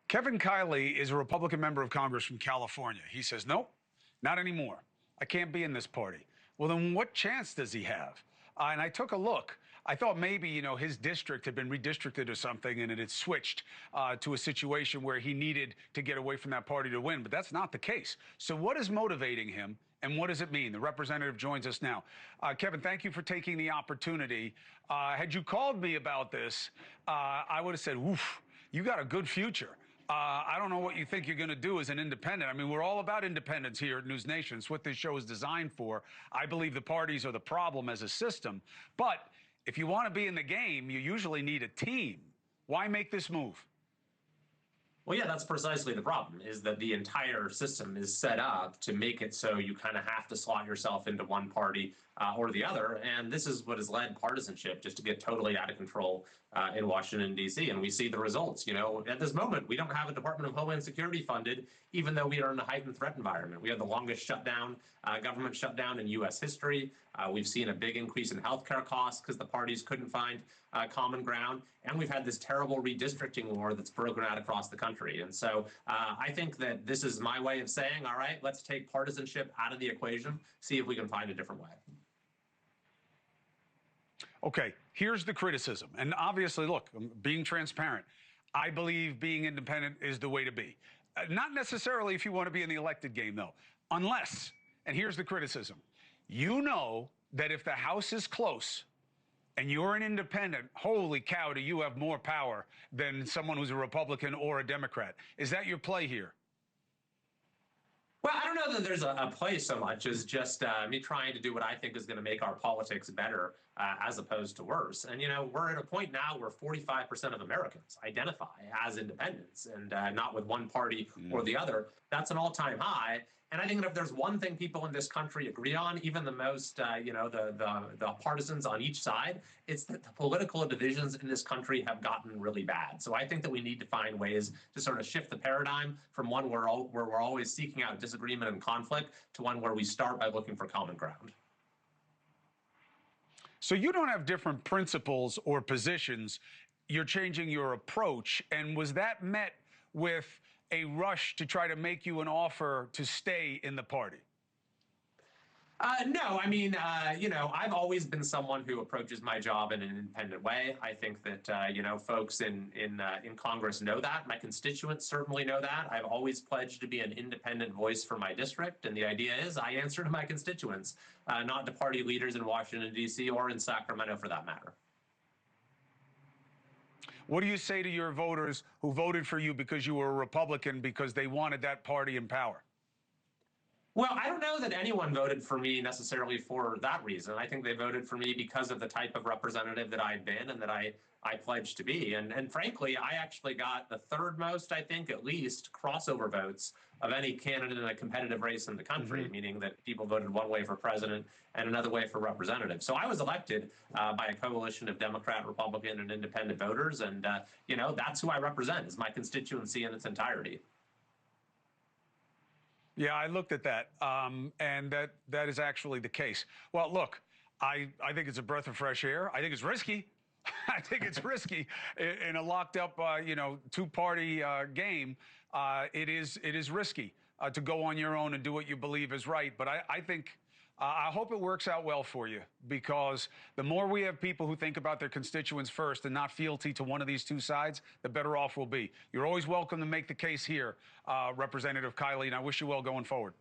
Kevin Kiley is a Republican member of Congress from California. He says, nope, not anymore. I can't be in this party. Well, then what chance does he have? And I took a look. I thought maybe, his district had been redistricted or something and it had switched to a situation where he needed to get away from that party to win. But that's not the case. So what is motivating him and what does it mean? The representative joins us now. Kevin, thank you for taking the opportunity. Had you called me about this, I would have said, oof, you got a good future. I don't know what you think you're going to do as an independent. I mean, we're all about independence here at NewsNation. It's what this show is designed for. I believe the parties are the problem as a system. But if you want to be in the game, you usually need a team. Why make this move? Well, yeah, that's precisely the problem, is that the entire system is set up to make it so you kind of have to slot yourself into one party or the other. And this is what has led partisanship just to get totally out of control in Washington, D.C. And we see the results. At this moment, we don't have a Department of Homeland Security funded, even though we are in a heightened threat environment. We have the longest shutdown, government shutdown in U.S. history. We've seen a big increase in healthcare costs because the parties couldn't find common ground. And we've had this terrible redistricting war that's broken out across the country. And so I think that this is my way of saying, all right, let's take partisanship out of the equation, see if we can find a different way. Okay, here's the criticism. And obviously, look, I'm being transparent. I believe being independent is the way to be. Not necessarily if you want to be in the elected game, though. Unless, and here's the criticism, you know that if the House is close and you're an independent, holy cow, do you have more power than someone who's a Republican or a Democrat. Is that your play here? Well, I don't know that there's a play so much as just me trying to do what I think is going to make our politics better as opposed to worse. And, we're at a point now where 45% of Americans identify as independents and not with one party or the other. That's an all-time high. And I think that if there's one thing people in this country agree on, even the most, the partisans on each side, it's that the political divisions in this country have gotten really bad. So I think that we need to find ways to sort of shift the paradigm from one where we're always seeking out disagreement and conflict to one where we start by looking for common ground. So you don't have different principles or positions. You're changing your approach. And was that met with a rush to try to make you an offer to stay in the party? No, I mean, I've always been someone who approaches my job in an independent way. I think that, folks in Congress know that. My constituents certainly know that. I've always pledged to be an independent voice for my district. And the idea is I answer to my constituents, not to party leaders in Washington, D.C. or in Sacramento for that matter. What do you say to your voters who voted for you because you were a Republican because they wanted that party in power? Well, I don't know that anyone voted for me necessarily for that reason. I think they voted for me because of the type of representative that I'd been and that I pledged to be. And frankly, I actually got the third most, I think, at least, crossover votes of any candidate in a competitive race in the country, meaning that people voted one way for president and another way for representative. So I was elected by a coalition of Democrat, Republican, and independent voters. And, that's who I represent, is my constituency in its entirety. Yeah, I looked at that, and that is actually the case. Well, look, I think it's a breath of fresh air. I think it's risky. I think it's risky in a locked-up, two-party game. It is risky to go on your own and do what you believe is right. But I think I hope it works out well for you, because the more we have people who think about their constituents first and not fealty to one of these two sides, the better off we'll be. You're always welcome to make the case here, Representative Kiley, and I wish you well going forward.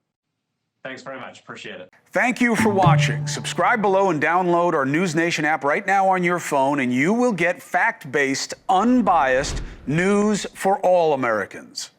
Thanks very much. Appreciate it. Thank you for watching. Subscribe below and download our NewsNation app right now on your phone, and you will get fact-based, unbiased news for all Americans.